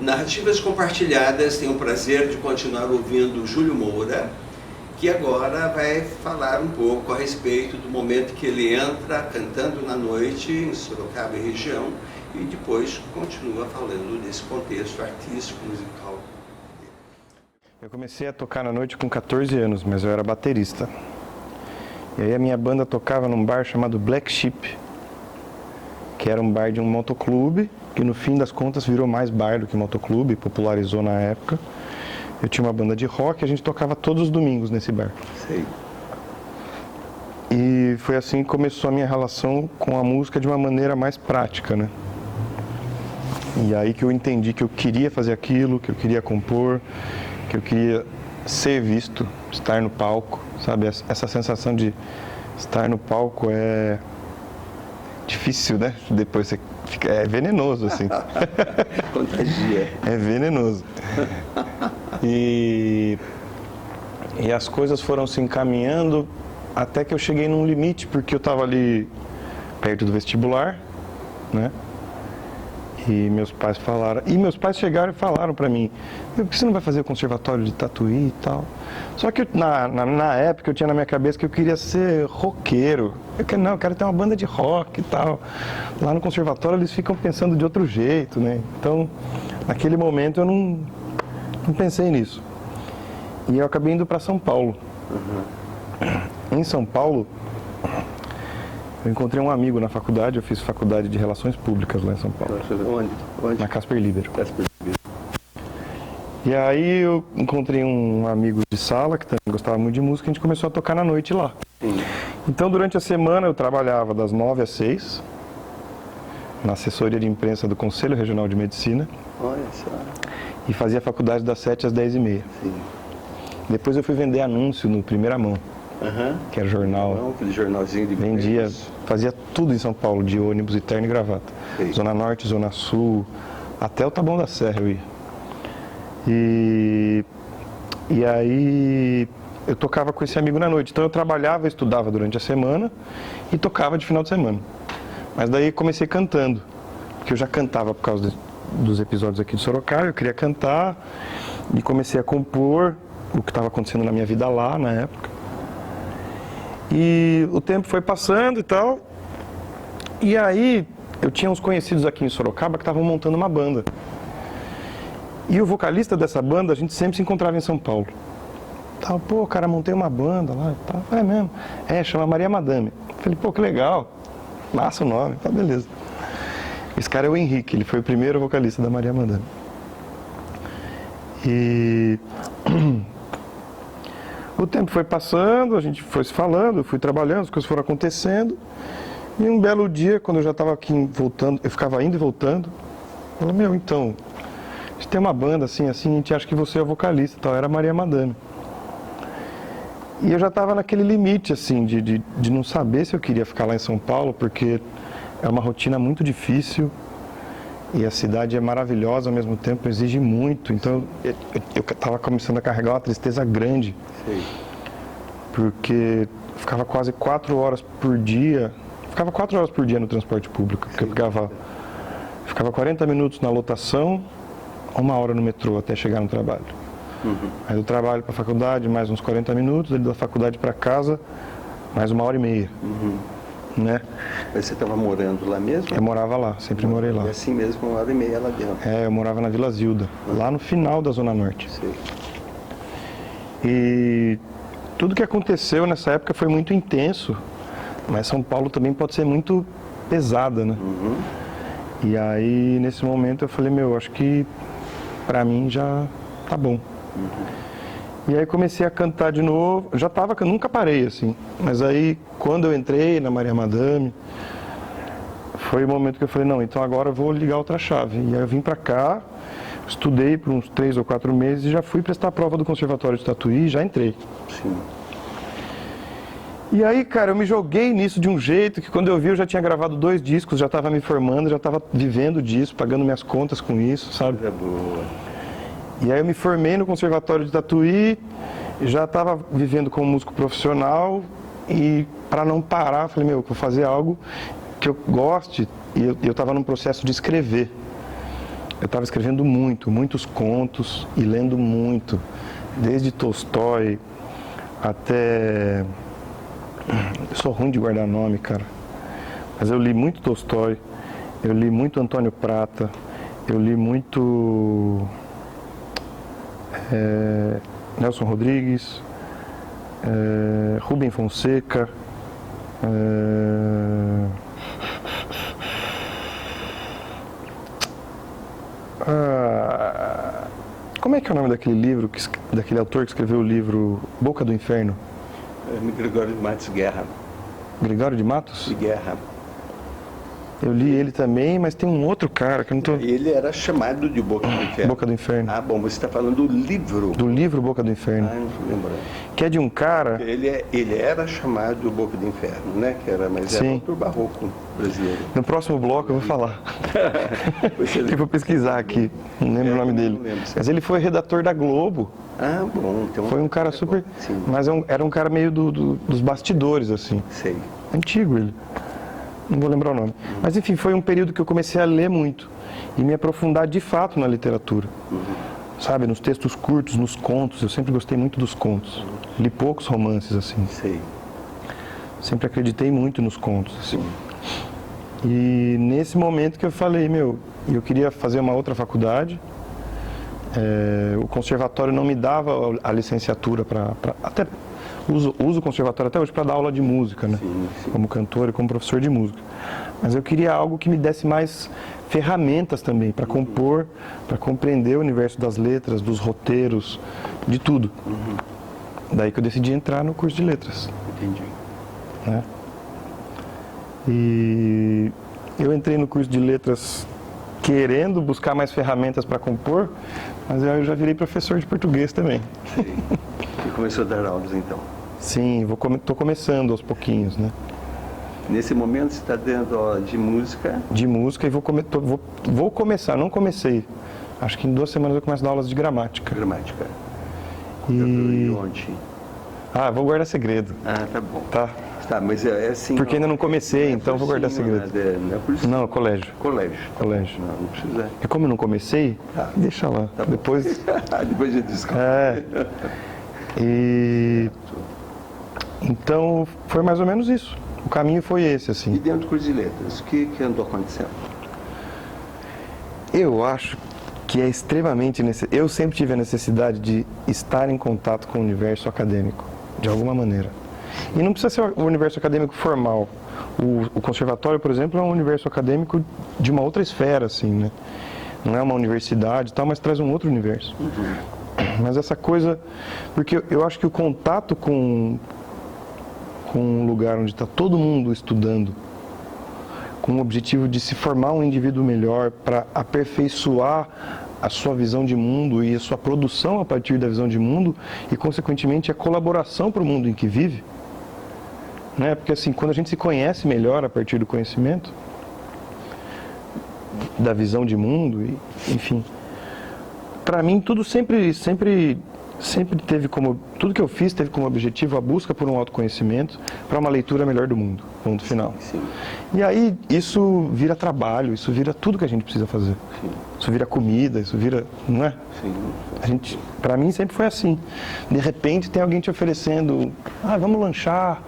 Narrativas Compartilhadas tem o prazer de continuar ouvindo o Júlio Moura, que agora vai falar um pouco a respeito do momento que ele entra cantando na noite em Sorocaba e região e depois continua falando desse contexto artístico, musical. Eu comecei a tocar na noite com 14 anos, mas eu era baterista. E aí a minha banda tocava num bar chamado Black Sheep, que era um bar de um motoclube, que no fim das contas virou mais bar do que motoclube, popularizou na época. Eu tinha uma banda de rock, a gente tocava todos os domingos nesse bar. Sei. E foi assim que começou a minha relação com a música de uma maneira mais prática, né? E aí que eu entendi que eu queria fazer aquilo, que eu queria compor, que eu queria ser visto, estar no palco, sabe? Essa sensação de estar no palco é difícil, né? Depois você fica, é venenoso, assim. Contagia. É venenoso. E as coisas foram se encaminhando até que eu cheguei num limite, porque eu estava ali perto do vestibular, né? E meus pais falaram, chegaram e falaram pra mim, por que você não vai fazer o conservatório de Tatuí e tal? Só que na época eu tinha na minha cabeça que eu queria ser roqueiro. Eu quero ter uma banda de rock e tal. Lá no conservatório eles ficam pensando de outro jeito, né? Então, naquele momento eu não pensei nisso. E eu acabei indo para São Paulo. Em São Paulo, eu encontrei um amigo na faculdade, eu fiz faculdade de Relações Públicas lá em São Paulo. Onde? Na Casper Libero. Casper Libero. E aí eu encontrei um amigo de sala, que também gostava muito de música, e a gente começou a tocar na noite lá. Sim. Então durante a semana eu trabalhava das 9 às 6, na assessoria de imprensa do Conselho Regional de Medicina. Olha só. E fazia faculdade das 7 às 10h30. Sim. Depois eu fui vender anúncio no Primeira Mão, que era jornal. Aquele jornalzinho de Vendia, fazia tudo em São Paulo, de ônibus e terno e gravata. Sim. Zona Norte, Zona Sul, até o Taboão da Serra eu ia. E aí eu tocava com esse amigo na noite. Então eu trabalhava, estudava durante a semana e tocava de final de semana. Mas daí comecei cantando, porque eu já cantava por causa dos episódios aqui de Sorocaba, eu queria cantar e comecei a compor o que estava acontecendo na minha vida lá na época. E o tempo foi passando e tal, e aí eu tinha uns conhecidos aqui em Sorocaba que estavam montando uma banda. E o vocalista dessa banda, a gente sempre se encontrava em São Paulo. Tava, pô, cara, montei uma banda lá e tal. É mesmo? É, chama Maria Madame. Falei, pô, que legal. Massa o nome. Tá, beleza. Esse cara é o Henrique, ele foi o primeiro vocalista da Maria Madame. E o tempo foi passando, a gente foi se falando, eu fui trabalhando, as coisas foram acontecendo. E um belo dia, quando eu já estava aqui voltando, eu ficava indo e voltando. Eu falei, então, a gente tem uma banda assim, a gente acha que você é vocalista e tal. Era a Maria Madame. E eu já estava naquele limite, assim, de não saber se eu queria ficar lá em São Paulo, porque é uma rotina muito difícil e a cidade é maravilhosa ao mesmo tempo, exige muito. Então eu estava começando a carregar uma tristeza grande. Sim. Porque eu ficava quase 4 horas por dia, no transporte público, porque eu ficava 40 minutos na lotação, 1 hora no metrô até chegar no trabalho. Aí do trabalho para a faculdade, mais uns 40 minutos, da faculdade para casa, mais 1h30. Né? Mas você estava morando lá mesmo? Eu morava lá, sempre morei lá. E assim mesmo, 1h30 lá dentro? É, eu morava na Vila Zilda, lá no final da Zona Norte. Sei. E tudo que aconteceu nessa época foi muito intenso, mas São Paulo também pode ser muito pesada, né? E aí, nesse momento, eu falei, acho que pra mim já tá bom. E aí comecei a cantar de novo, nunca parei assim, mas aí quando eu entrei na Maria Madame, foi o momento que eu falei, não, então agora eu vou ligar outra chave. E aí eu vim pra cá, estudei por uns 3 ou 4 meses e já fui prestar a prova do Conservatório de Tatuí e já entrei. Sim. E aí, cara, eu me joguei nisso de um jeito que quando eu vi eu já tinha gravado 2 discos, já estava me formando, já estava vivendo disso, pagando minhas contas com isso, sabe? Coisa boa. E aí eu me formei no Conservatório de Tatuí, já estava vivendo como músico profissional e para não parar, eu falei, vou fazer algo que eu goste, e eu estava num processo de escrever. eu estava escrevendo muitos contos e lendo muito, desde Tolstói até... Eu sou ruim de guardar nome, cara, mas eu li muito Tolstói, eu li muito Antônio Prata, eu li muito Nelson Rodrigues, Rubem Fonseca, como é que é o nome daquele livro, daquele autor que escreveu o livro Boca do Inferno? Gregório de Matos Guerra. Gregório de Matos? De Guerra. Eu li ele também, mas tem um outro cara que eu não tô... Ele era chamado de Boca do Inferno. Boca do Inferno. Ah, bom, você está falando do livro. Do livro Boca do Inferno. Ah, não estou lembrando. Que é de um cara... Ele era chamado Boca do Inferno, né? Mas era autor barroco brasileiro. No próximo bloco eu vou falar. Eu vou pesquisar aqui, não lembro o nome dele. Mas ele foi redator da Globo. Ah, bom. Então foi um cara super... Sim. Mas era um cara meio dos bastidores, assim. Sei. Antigo ele. Não vou lembrar o nome. Mas enfim, foi um período que eu comecei a ler muito e me aprofundar de fato na literatura. Sabe, nos textos curtos, nos contos. Eu sempre gostei muito dos contos. Li poucos romances, assim. Sei. Sempre acreditei muito nos contos, assim. E nesse momento que eu falei, eu queria fazer uma outra faculdade. O conservatório não me dava a licenciatura para até uso o conservatório até hoje para dar aula de música, né? Sim. Como cantor e como professor de música. Mas eu queria algo que me desse mais ferramentas também para compor, para compreender o universo das letras, dos roteiros, de tudo. Daí que eu decidi entrar no curso de letras. Entendi. Né? E eu entrei no curso de letras querendo buscar mais ferramentas para compor, mas eu já virei professor de português também. E começou a dar aulas então? Sim, estou começando aos pouquinhos, né? Nesse momento você está dando aula de música? De música e vou começar, não comecei. Acho que em 2 semanas eu começo a dar aulas de gramática. Gramática. E onde? Vou guardar segredo. Ah, tá bom. Tá, mas é assim... Porque ainda não comecei, então vou guardar segredo. Não é cursinho? Não, colégio. Colégio. Não precisa. E como eu não comecei, deixa lá. Tá depois depois a gente descobre. Então, foi mais ou menos isso. O caminho foi esse, assim. E dentro do curso de letras, o que andou acontecendo? Eu acho que é extremamente necessário. Eu sempre tive a necessidade de estar em contato com o universo acadêmico, de alguma maneira. E não precisa ser o universo acadêmico formal. O conservatório, por exemplo, é um universo acadêmico de uma outra esfera, assim, né? Não é uma universidade e tal, mas traz um outro universo. Mas essa coisa... Porque eu acho que o contato com um lugar onde está todo mundo estudando, com o objetivo de se formar um indivíduo melhor, para aperfeiçoar a sua visão de mundo e a sua produção a partir da visão de mundo e, consequentemente, a colaboração para o mundo em que vive. Né? Porque, assim, quando a gente se conhece melhor a partir do conhecimento, da visão de mundo, enfim, para mim tudo sempre teve como, tudo que eu fiz teve como objetivo a busca por um autoconhecimento para uma leitura melhor do mundo, ponto final. Sim. E aí isso vira trabalho, isso vira tudo que a gente precisa fazer. Sim. Isso vira comida, isso vira, não é? Sim. Para mim sempre foi assim. De repente tem alguém te oferecendo, vamos lanchar.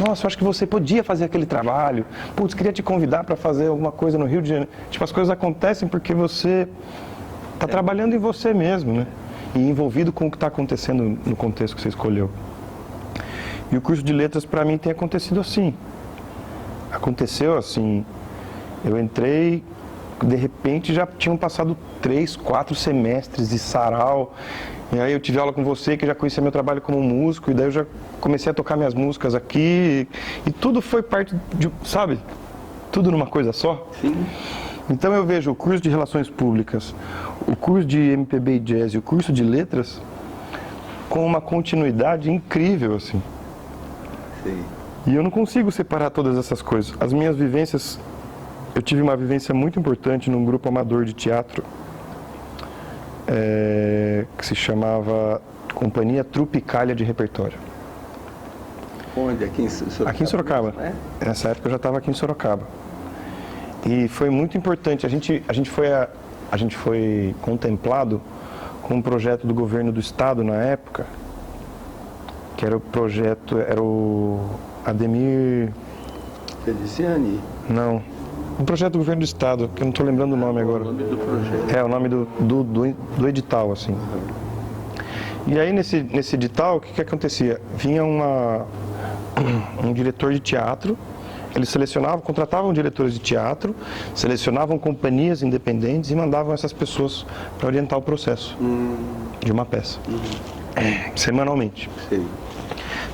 Nossa, eu acho que você podia fazer aquele trabalho. Putz, queria te convidar para fazer alguma coisa no Rio de Janeiro. Tipo, as coisas acontecem porque você está trabalhando em você mesmo, né? E envolvido com o que está acontecendo no contexto que você escolheu. E o curso de letras para mim tem acontecido assim. Aconteceu assim, eu entrei, de repente já tinham passado 3, 4 semestres de sarau, e aí eu tive aula com você, que já conhecia meu trabalho como músico, e daí eu já comecei a tocar minhas músicas aqui, e tudo foi parte de, sabe? Tudo numa coisa só. Sim. Então eu vejo o curso de Relações Públicas, o curso de MPB e Jazz e o curso de Letras com uma continuidade incrível, assim. Sim. E eu não consigo separar todas essas coisas. As minhas vivências, eu tive uma vivência muito importante num grupo amador de teatro, que se chamava Companhia Tropicália de Repertório. Onde? Aqui em Sorocaba? Aqui em Sorocaba. Né? Nessa época eu já estava aqui em Sorocaba. E foi muito importante. A gente foi a gente foi contemplado com um projeto do governo do estado na época, que era o Ademir... Feliciani? Não, um projeto do governo do estado, que eu não estou lembrando o nome agora. O nome do projeto. É, o nome do edital, assim. E aí nesse edital, o que acontecia? Vinha um diretor de teatro, eles contratavam diretores de teatro, selecionavam companhias independentes e mandavam essas pessoas para orientar o processo de uma peça, semanalmente. Sim.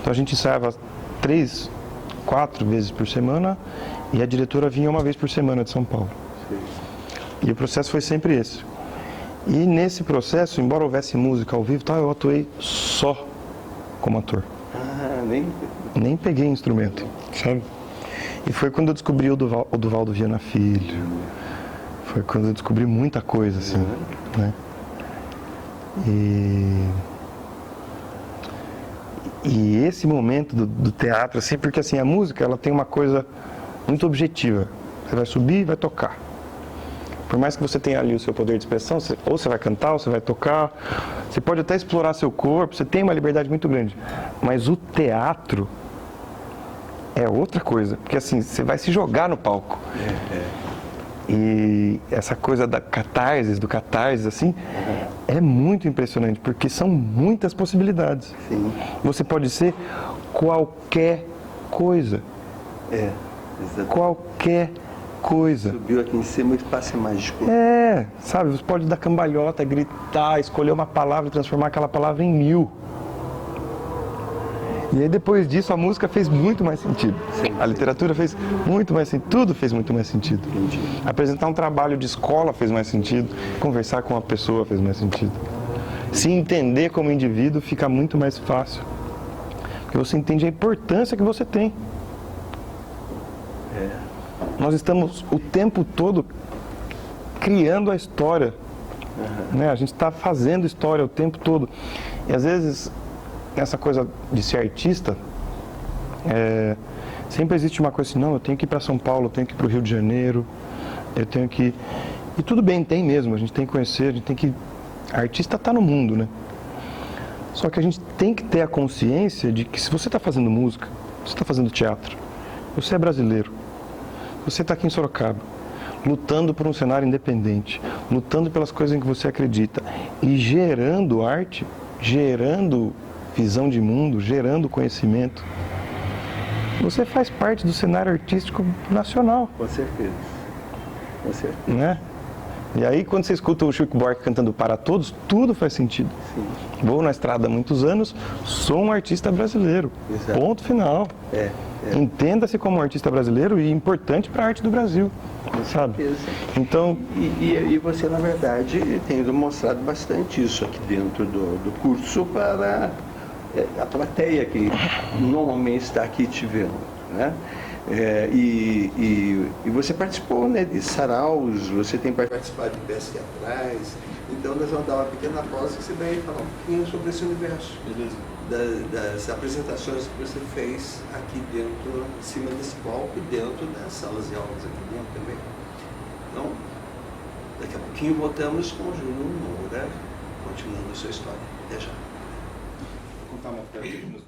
Então a gente ensaiava 3, 4 vezes por semana e a diretora vinha uma vez por semana de São Paulo. Sim. E o processo foi sempre esse. E nesse processo, embora houvesse música ao vivo, eu atuei só como ator. Ah, Nem peguei instrumento, sabe? E foi quando eu descobri o Duvaldo Viana Filho. Foi quando eu descobri muita coisa, assim, né? E esse momento do teatro, assim, porque assim, a música, ela tem uma coisa muito objetiva. Você vai subir e vai tocar. Por mais que você tenha ali o seu poder de expressão, ou você vai cantar, ou você vai tocar, você pode até explorar seu corpo, você tem uma liberdade muito grande. Mas o teatro é outra coisa, porque assim, você vai se jogar no palco. E essa coisa do catarse, assim, é muito impressionante, porque são muitas possibilidades. Sim. Você pode ser qualquer coisa. Exatamente. Qualquer coisa. Subiu aqui em cima, o espaço é mágico. Sabe, você pode dar cambalhota, gritar, escolher uma palavra e transformar aquela palavra em 1000. E aí depois disso a música fez muito mais sentido. Sim, a literatura fez muito mais sentido, tudo fez muito mais sentido. Entendi. Apresentar um trabalho de escola fez mais sentido, conversar com uma pessoa fez mais sentido. Se entender como indivíduo fica muito mais fácil. Porque você entende a importância que você tem. Nós estamos o tempo todo criando a história. Né? A gente está fazendo história o tempo todo. E às vezes, essa coisa de ser artista, sempre existe uma coisa assim, não, eu tenho que ir para São Paulo, eu tenho que ir para o Rio de Janeiro, eu tenho que... E tudo bem, tem mesmo, a gente tem que conhecer, a gente tem que... A artista está no mundo, né? Só que a gente tem que ter a consciência de que se você está fazendo música, você está fazendo teatro, você é brasileiro, você está aqui em Sorocaba, lutando por um cenário independente, lutando pelas coisas em que você acredita e gerando arte, gerando visão de mundo, gerando conhecimento. Você faz parte do cenário artístico nacional. Com certeza. Com certeza. Né? E aí, quando você escuta o Chico Buarque cantando Para Todos, tudo faz sentido. Sim. Vou na estrada há muitos anos, sou um artista brasileiro. Exato. Ponto final. Entenda-se como um artista brasileiro e importante para a arte do Brasil. Sabe? Certeza. Então... E você, na verdade, tem demonstrado bastante isso aqui dentro do curso para a plateia que normalmente está aqui te vendo, né? E você participou, né, de saraus, você tem participado de peças teatrais, então nós vamos dar uma pequena pausa que você vai falar um pouquinho sobre esse universo. Beleza. Das apresentações que você fez aqui dentro, em cima desse palco e dentro das salas de aulas aqui dentro também. Então, daqui a pouquinho voltamos com o Júlio Moura, continuando a sua história. Até já. Vou contar uma piada aqui nos